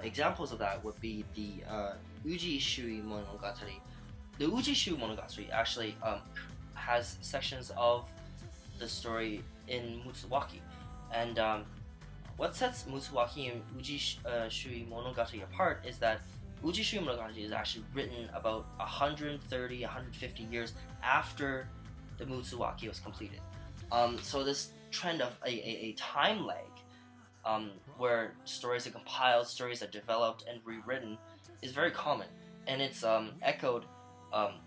examples of that would be the Uji Shui Monogatari. The Uji Shui Monogatari actually has sections of the story in Mutsuwaki, and what sets Mutsuwaki and Uji Shui Monogatari apart is that Uji Shui Monogatari is actually written about 130, 150 years after the Mutsuwaki was completed. So this trend of a time lag, where stories are compiled, stories are developed and rewritten, is very common, and it's echoed.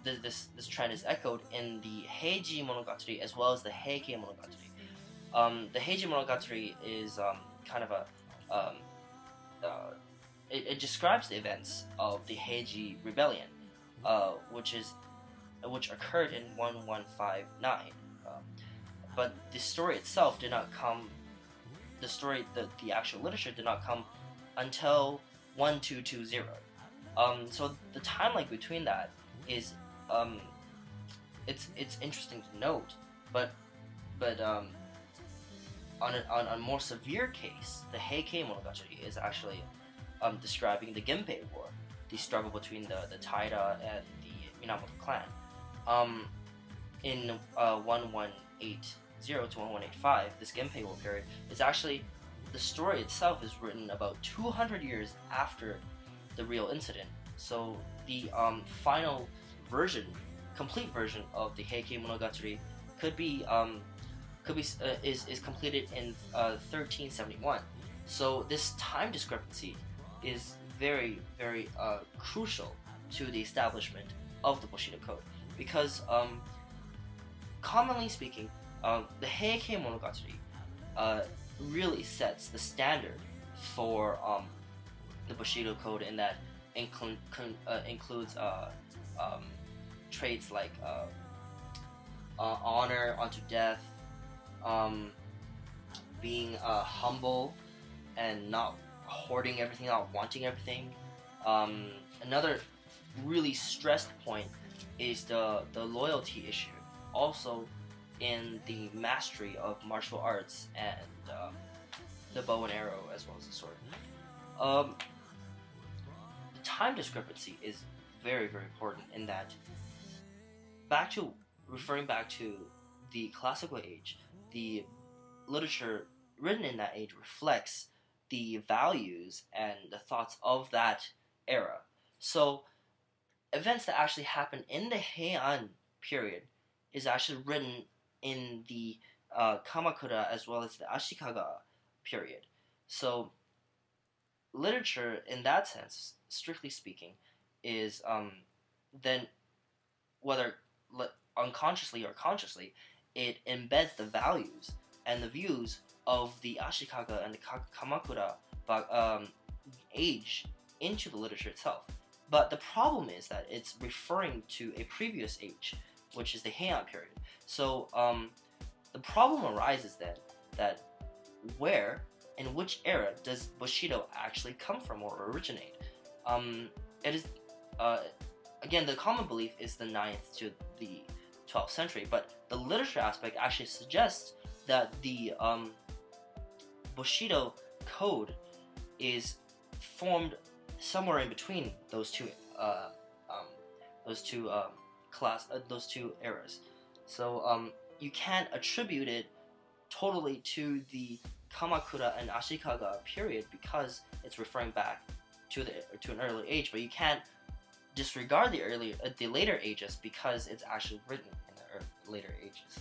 This trend is echoed in the Heiji Monogatari as well as the Heikei Monogatari. The Heiji Monogatari is kind of a it describes the events of the Heiji Rebellion, which occurred in 1159. But the story itself did not come. The actual literature did not come until 1220. So the timeline between that is it's interesting to note, but on a more severe case, the Heikei Monogatari is actually describing the Genpei War, the struggle between the Taira and the Minamoto clan. In 1180 to 1185, this Genpei War period is actually, the story itself is written about 200 years after the real incident. So the final version, complete version of the Heikei Monogatari is completed in 1371. So this time discrepancy is very, very crucial to the establishment of the Bushido Code, because commonly speaking, the Heikei Monogatari really sets the standard for the Bushido Code, in that includes traits like honor unto death, being humble and not hoarding everything, not wanting everything. Another really stressed point is the loyalty issue, also in the mastery of martial arts and the bow and arrow as well as the sword. The time discrepancy is very, very important, in that referring back to the classical age, the literature written in that age reflects the values and the thoughts of that era. So events that actually happen in the Heian period is actually written in the Kamakura as well as the Ashikaga period. So literature, in that sense, strictly speaking, is then, whether unconsciously or consciously, it embeds the values and the views of the Ashikaga and the Kamakura age into the literature itself. But the problem is that it's referring to a previous age, which is the Heian period. So the problem arises then that where, in which era does Bushido actually come from or originate? It is again, the common belief is the 9th to the 12th century, but the literature aspect actually suggests that the Bushido code is formed somewhere in between those two eras. So you can't attribute it totally to the Kamakura and Ashikaga period, because it's referring back to an earlier age, but you can't disregard the later ages, because it's actually written in the later ages.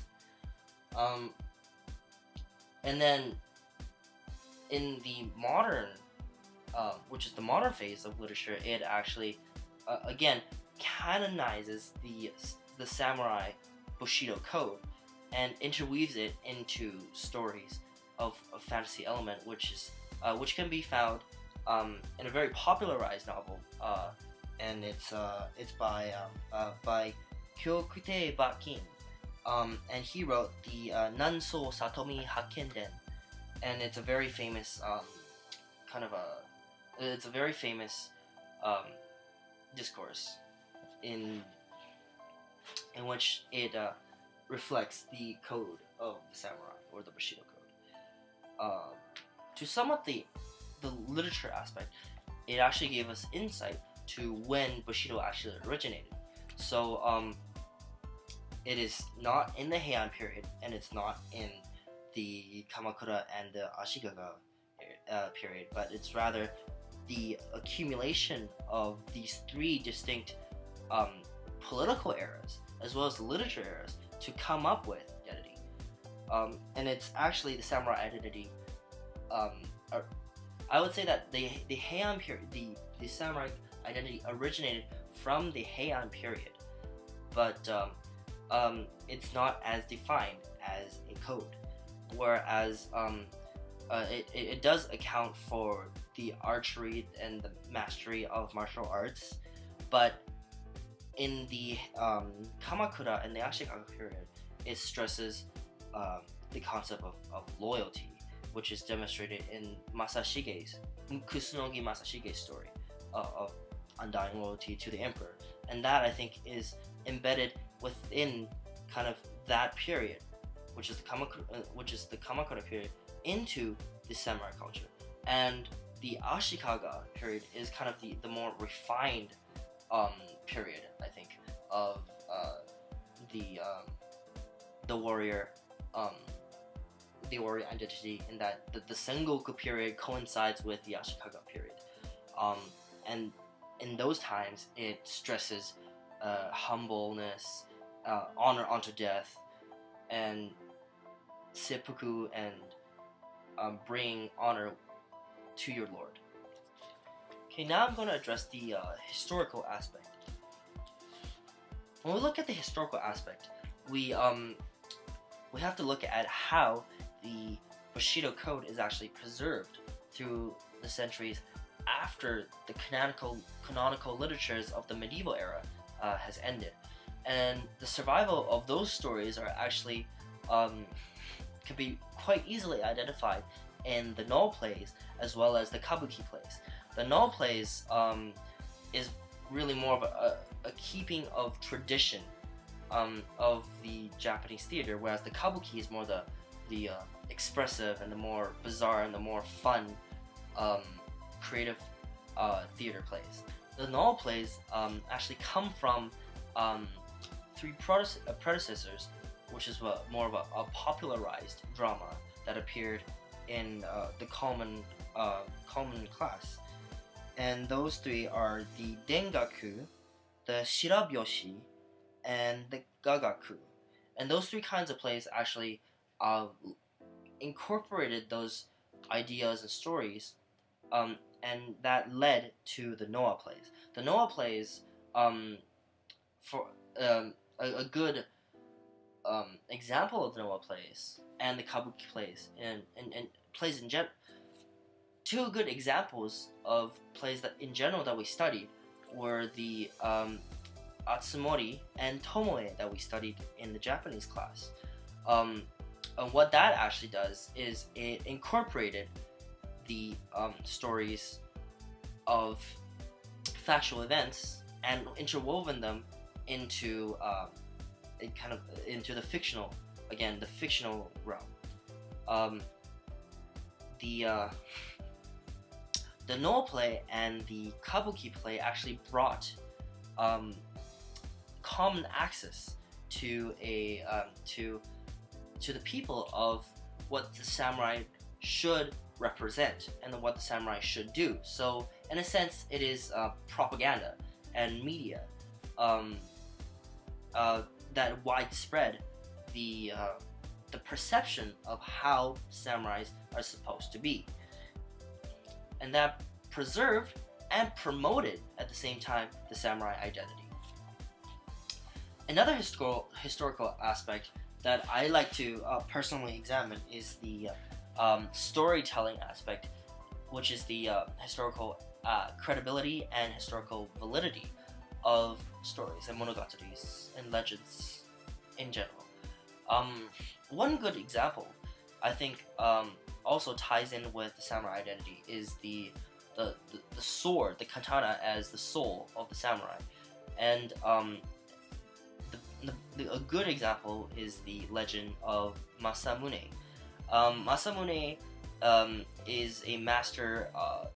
And then in the modern, which is the modern phase of literature, it actually again canonizes the samurai Bushido code and interweaves it into stories of fantasy element, which can be found in a very popularized novel, and it's by Kyokute Bakin, and he wrote the Nanso Satomi Hakenden, and it's a very famous discourse in which it reflects the code of the samurai, or the Bushido code. To sum up the literature aspect, it actually gave us insight to when Bushido actually originated. So it is not in the Heian period, and it's not in the Kamakura and the Ashikaga period, but it's rather the accumulation of these three distinct political eras as well as the literature eras to come up with identity. And it's actually the samurai identity. I would say that the Heian period, the samurai identity originated from the Heian period, but it's not as defined as a code. Whereas it does account for the archery and the mastery of martial arts, but in the Kamakura and the Ashikaga period, it stresses the concept of loyalty, which is demonstrated in Masashige's Kusunogi Masashige's story of undying loyalty to the emperor, and that I think is embedded within kind of that period, which is the Kamakura period, into the samurai culture. And the Ashikaga period is kind of the more refined period, I think, of the warrior identity, in that the Sengoku period coincides with the Ashikaga period, and in those times it stresses humbleness, honor unto death, and seppuku, and bring honor to your lord. Okay, now I'm going to address the historical aspect. When we look at the historical aspect, we have to look at how the Bushido Code is actually preserved through the centuries after the canonical literatures of the medieval era has ended. And the survival of those stories are actually can be quite easily identified in the Noh plays as well as the Kabuki plays. The Noh plays is really more of a keeping of tradition of the Japanese theater, whereas the Kabuki is more the expressive and the more bizarre and the more fun creative theater plays. The Noh plays actually come from three predecessors, which is more of a popularized drama that appeared in the common class. And those three are the Dengaku, the Shirabyoshi, and the Gagaku. And those three kinds of plays actually incorporated those ideas and stories, and that led to the Noah plays. The Noah plays, for a good example of the Noah plays and the Kabuki plays, and plays in general. Two good examples of plays that in general that we studied were the Atsumori and Tomoe that we studied in the Japanese class. And what that actually does is it incorporated the stories of factual events and interwoven them into the fictional realm. The Noh play and the Kabuki play actually brought common access to the people of what the samurai should represent and what the samurai should do. So in a sense, it is propaganda and media that widespread the perception of how samurais are supposed to be, and that preserved and promoted at the same time the samurai identity. Another historical aspect that I like to personally examine is the storytelling aspect, which is the historical credibility and historical validity of stories and monogataris and legends in general. One good example, I think, also ties in with the samurai identity is the sword, the katana, as the soul of the samurai. And a good example is the legend of Masamune. Masamune is a master